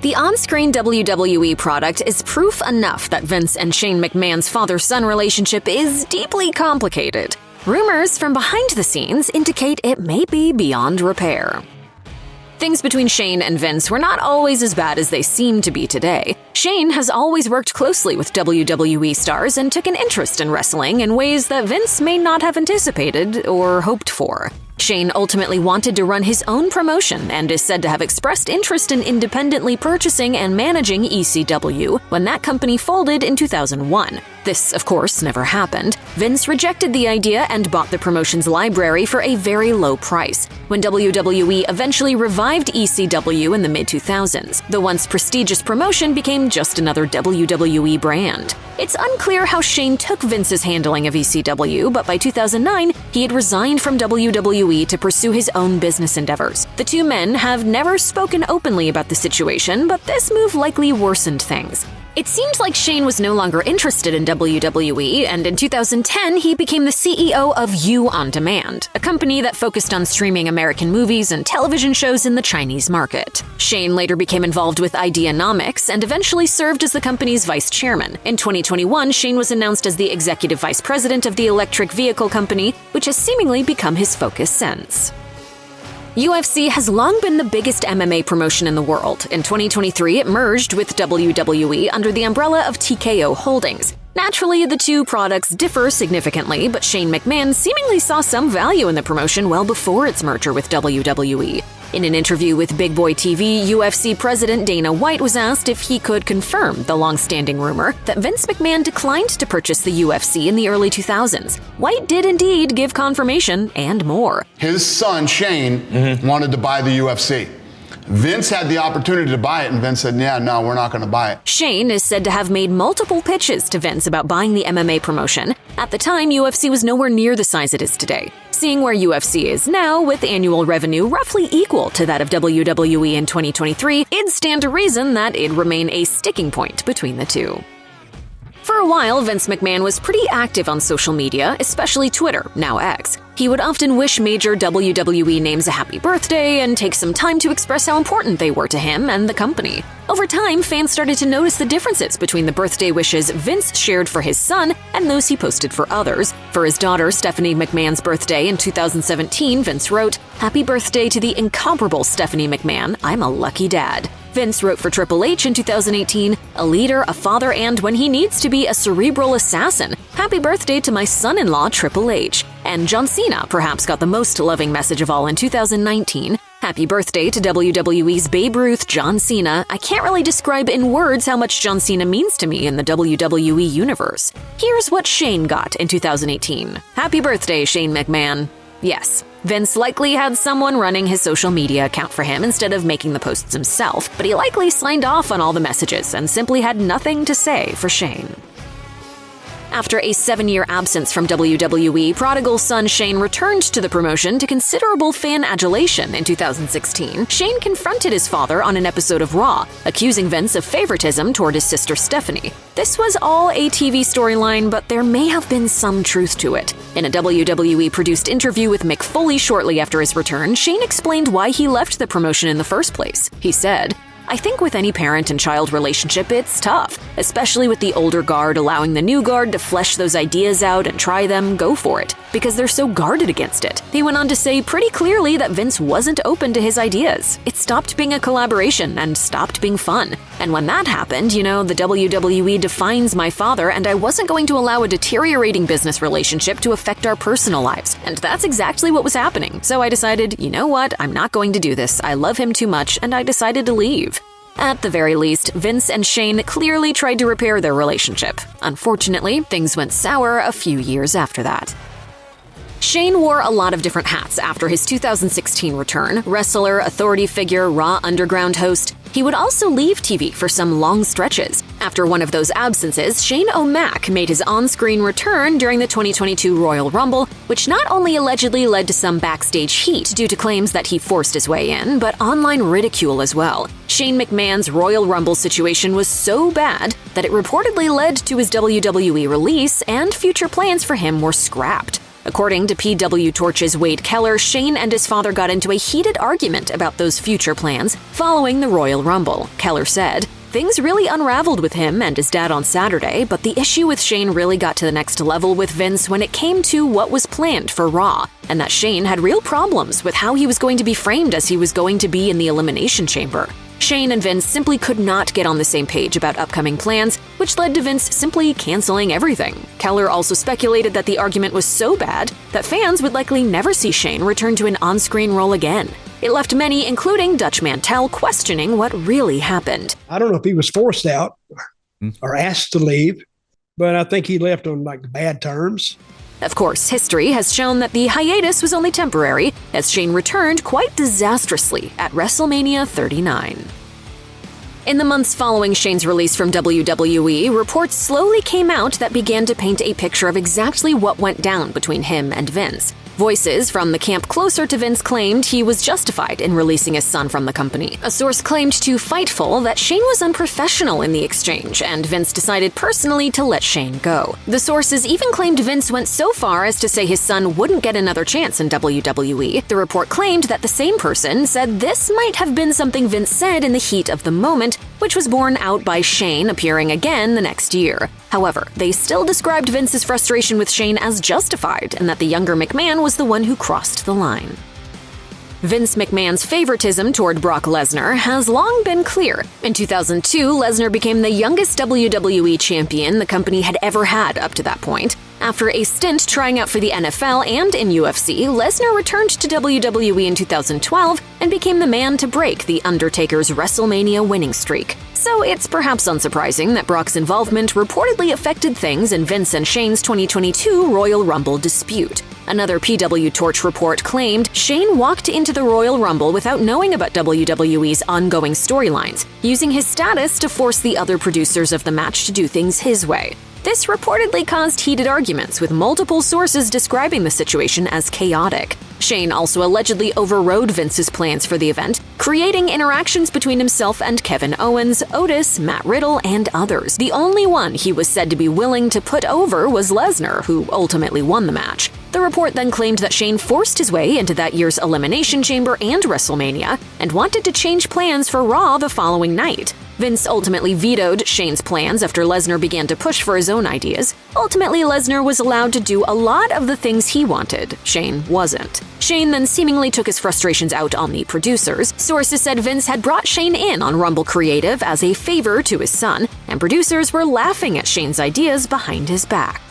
The on-screen WWE product is proof enough that Vince and Shane McMahon's father-son relationship is deeply complicated. Rumors from behind the scenes indicate it may be beyond repair. Things between Shane and Vince were not always as bad as they seem to be today. Shane has always worked closely with WWE stars and took an interest in wrestling in ways that Vince may not have anticipated or hoped for. Shane ultimately wanted to run his own promotion and is said to have expressed interest in independently purchasing and managing ECW when that company folded in 2001. This, of course, never happened. Vince rejected the idea and bought the promotion's library for a very low price. When WWE eventually revived ECW in the mid-2000s, the once prestigious promotion became just another WWE brand. It's unclear how Shane took Vince's handling of ECW, but by 2009, he had resigned from WWE to pursue his own business endeavors. The two men have never spoken openly about the situation, but this move likely worsened things. It seemed like Shane was no longer interested in WWE, and in 2010, he became the CEO of You On Demand, a company that focused on streaming American movies and television shows in the Chinese market. Shane later became involved with Ideanomics and eventually served as the company's vice chairman. In 2021, Shane was announced as the executive vice president of the electric vehicle company, which has seemingly become his focus since. UFC has long been the biggest MMA promotion in the world. In 2023, it merged with WWE under the umbrella of TKO Holdings. Naturally, the two products differ significantly, but Shane McMahon seemingly saw some value in the promotion well before its merger with WWE. In an interview with Big Boy TV, UFC president Dana White was asked if he could confirm the long-standing rumor that Vince McMahon declined to purchase the UFC in the early 2000s. White did indeed give confirmation and more. His son, Shane, wanted to buy the UFC. Vince had the opportunity to buy it, and Vince said, yeah, no, we're not going to buy it. Shane is said to have made multiple pitches to Vince about buying the MMA promotion. At the time, UFC was nowhere near the size it is today. Seeing where UFC is now, with annual revenue roughly equal to that of WWE in 2023, it'd stand to reason that it'd remain a sticking point between the two. For a while, Vince McMahon was pretty active on social media, especially Twitter, now X. He would often wish major WWE names a happy birthday and take some time to express how important they were to him and the company. Over time, fans started to notice the differences between the birthday wishes Vince shared for his son and those he posted for others. For his daughter, Stephanie McMahon's birthday in 2017, Vince wrote, "Happy birthday to the incomparable Stephanie McMahon. I'm a lucky dad." Vince wrote for Triple H in 2018, "A leader, a father, and when he needs to be, a cerebral assassin. Happy birthday to my son-in-law, Triple H." And John Cena perhaps got the most loving message of all in 2019. "Happy birthday to WWE's Babe Ruth, John Cena. I can't really describe in words how much John Cena means to me in the WWE universe." Here's what Shane got in 2018. "Happy birthday, Shane McMahon." Yes, Vince likely had someone running his social media account for him instead of making the posts himself, but he likely signed off on all the messages and simply had nothing to say for Shane. After a 7-year absence from WWE, prodigal son Shane returned to the promotion to considerable fan adulation in 2016. Shane confronted his father on an episode of Raw, accusing Vince of favoritism toward his sister Stephanie. This was all a TV storyline, but there may have been some truth to it. In a WWE-produced interview with Mick Foley shortly after his return, Shane explained why he left the promotion in the first place. He said, "I think with any parent and child relationship, it's tough, especially with the older guard allowing the new guard to flesh those ideas out and try them, go for it, because they're so guarded against it." He went on to say pretty clearly that Vince wasn't open to his ideas. It stopped being a collaboration and stopped being fun. And when that happened, the WWE defines my father, and I wasn't going to allow a deteriorating business relationship to affect our personal lives. And that's exactly what was happening. So I decided, you know what, I'm not going to do this. I love him too much, and I decided to leave. At the very least, Vince and Shane clearly tried to repair their relationship. Unfortunately, things went sour a few years after that. Shane wore a lot of different hats after his 2016 return: wrestler, authority figure, Raw Underground host. He would also leave TV for some long stretches. After one of those absences, Shane O'Mac made his on-screen return during the 2022 Royal Rumble, which not only allegedly led to some backstage heat due to claims that he forced his way in, but online ridicule as well. Shane McMahon's Royal Rumble situation was so bad that it reportedly led to his WWE release, and future plans for him were scrapped. According to PW Torch's Wade Keller, Shane and his father got into a heated argument about those future plans following the Royal Rumble. Keller said, "Things really unraveled with him and his dad on Saturday, but the issue with Shane really got to the next level with Vince when it came to what was planned for Raw, and that Shane had real problems with how he was going to be framed as he was going to be in the Elimination Chamber. Shane and Vince simply could not get on the same page about upcoming plans, which led to Vince simply canceling everything." Keller also speculated that the argument was so bad that fans would likely never see Shane return to an on-screen role again. It left many, including Dutch Mantell, questioning what really happened. I don't know if he was forced out or asked to leave, but I think he left on bad terms. Of course, history has shown that the hiatus was only temporary, as Shane returned quite disastrously at WrestleMania 39. In the months following Shane's release from WWE, reports slowly came out that began to paint a picture of exactly what went down between him and Vince. Voices from the camp closer to Vince claimed he was justified in releasing his son from the company. A source claimed to Fightful that Shane was unprofessional in the exchange, and Vince decided personally to let Shane go. The sources even claimed Vince went so far as to say his son wouldn't get another chance in WWE. The report claimed that the same person said this might have been something Vince said in the heat of the moment, which was borne out by Shane appearing again the next year. However, they still described Vince's frustration with Shane as justified, and that the younger McMahon was the one who crossed the line. Vince McMahon's favoritism toward Brock Lesnar has long been clear. In 2002, Lesnar became the youngest WWE champion the company had ever had up to that point. After a stint trying out for the NFL and in UFC, Lesnar returned to WWE in 2012 and became the man to break The Undertaker's WrestleMania winning streak. So it's perhaps unsurprising that Brock's involvement reportedly affected things in Vince and Shane's 2022 Royal Rumble dispute. Another PW Torch report claimed Shane walked into the Royal Rumble without knowing about WWE's ongoing storylines, using his status to force the other producers of the match to do things his way. This reportedly caused heated arguments, with multiple sources describing the situation as chaotic. Shane also allegedly overrode Vince's plans for the event, creating interactions between himself and Kevin Owens, Otis, Matt Riddle, and others. The only one he was said to be willing to put over was Lesnar, who ultimately won the match. The report then claimed that Shane forced his way into that year's Elimination Chamber and WrestleMania, and wanted to change plans for Raw the following night. Vince ultimately vetoed Shane's plans after Lesnar began to push for his own ideas. Ultimately, Lesnar was allowed to do a lot of the things he wanted. Shane wasn't. Shane then seemingly took his frustrations out on the producers. Sources said Vince had brought Shane in on Rumble Creative as a favor to his son, and producers were laughing at Shane's ideas behind his back.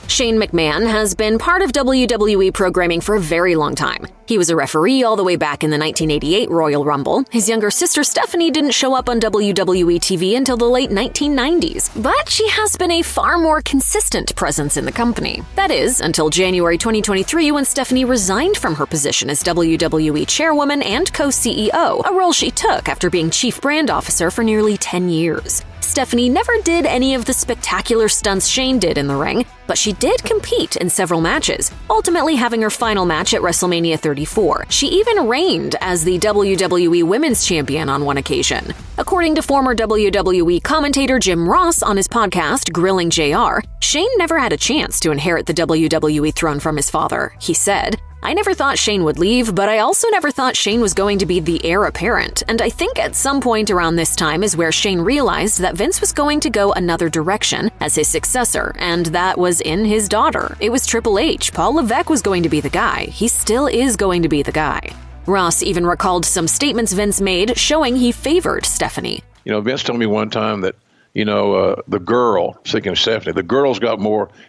Shane McMahon has been part of WWE programming for a very long time. He was a referee all the way back in the 1988 Royal Rumble. His younger sister Stephanie didn't show up on WWE TV until the late 1990s, but she has been a far more consistent presence in the company. That is, until January 2023, when Stephanie resigned from her position as WWE chairwoman and co-CEO, a role she took after being chief brand officer for nearly 10 years. Stephanie never did any of the spectacular stunts Shane did in the ring, but she did compete in several matches, ultimately having her final match at WrestleMania 34. She even reigned as the WWE Women's Champion on one occasion. According to former WWE commentator Jim Ross on his podcast Grilling JR, Shane never had a chance to inherit the WWE throne from his father. He said, "I never thought Shane would leave, but I also never thought Shane was going to be the heir apparent. And I think at some point around this time is where Shane realized that Vince was going to go another direction as his successor, and that was in his daughter. It was Triple H. Paul Levesque was going to be the guy. He still is going to be the guy." Ross even recalled some statements Vince made showing he favored Stephanie. Vince told me one time that the girl, speaking of Stephanie, the girl's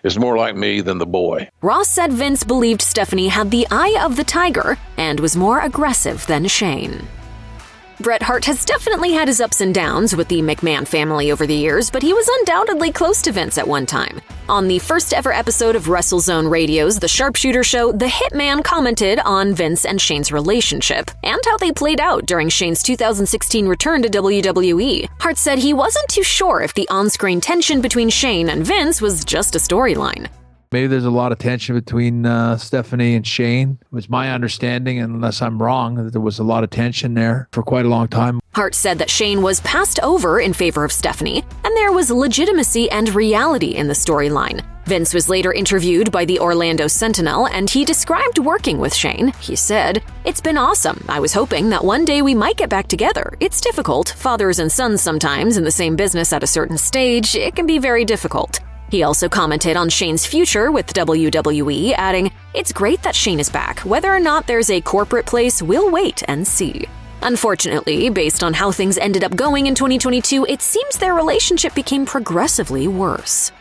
is more like me than the boy. Ross said Vince believed Stephanie had the eye of the tiger and was more aggressive than Shane. Bret Hart has definitely had his ups and downs with the McMahon family over the years, but he was undoubtedly close to Vince at one time. On the first ever episode of WrestleZone Radio's The Sharpshooter Show, the Hitman commented on Vince and Shane's relationship and how they played out during Shane's 2016 return to WWE. Hart said he wasn't too sure if the on-screen tension between Shane and Vince was just a storyline. Maybe there's a lot of tension between Stephanie and Shane. It was my understanding, unless I'm wrong, that there was a lot of tension there for quite a long time. Hart said that Shane was passed over in favor of Stephanie, and there was legitimacy and reality in the storyline. Vince was later interviewed by the Orlando Sentinel, and he described working with Shane. He said, "It's been awesome. I was hoping that one day we might get back together. It's difficult. Fathers and sons sometimes in the same business at a certain stage, it can be very difficult." He also commented on Shane's future with WWE, adding, "It's great that Shane is back. Whether or not there's a corporate place, we'll wait and see." Unfortunately, based on how things ended up going in 2022, it seems their relationship became progressively worse.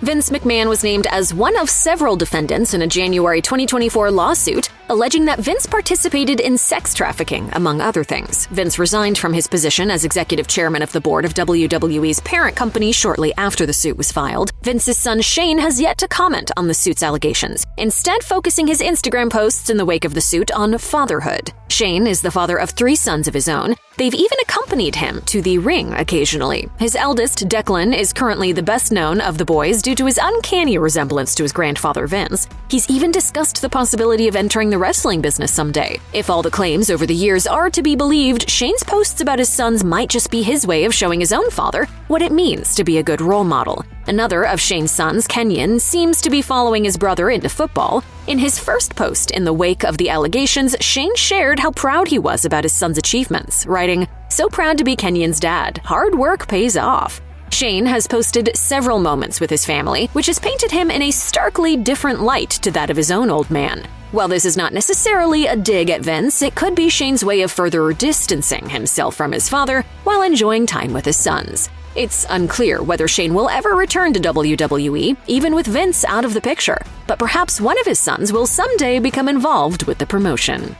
Vince McMahon was named as one of several defendants in a January 2024 lawsuit alleging that Vince participated in sex trafficking, among other things. Vince resigned from his position as executive chairman of the board of WWE's parent company shortly after the suit was filed. Vince's son Shane has yet to comment on the suit's allegations, instead focusing his Instagram posts in the wake of the suit on fatherhood. Shane is the father of 3 sons of his own. They've even accompanied him to the ring occasionally. His eldest, Declan, is currently the best known of the boys due to his uncanny resemblance to his grandfather Vince. He's even discussed the possibility of entering the wrestling business someday. If all the claims over the years are to be believed, Shane's posts about his sons might just be his way of showing his own father what it means to be a good role model. Another of Shane's sons, Kenyon, seems to be following his brother into football. In his first post in the wake of the allegations, Shane shared how proud he was about his son's achievements, writing, "So proud to be Kenyon's dad. Hard work pays off." Shane has posted several moments with his family, which has painted him in a starkly different light to that of his own old man. While this is not necessarily a dig at Vince, it could be Shane's way of further distancing himself from his father while enjoying time with his sons. It's unclear whether Shane will ever return to WWE, even with Vince out of the picture, but perhaps one of his sons will someday become involved with the promotion.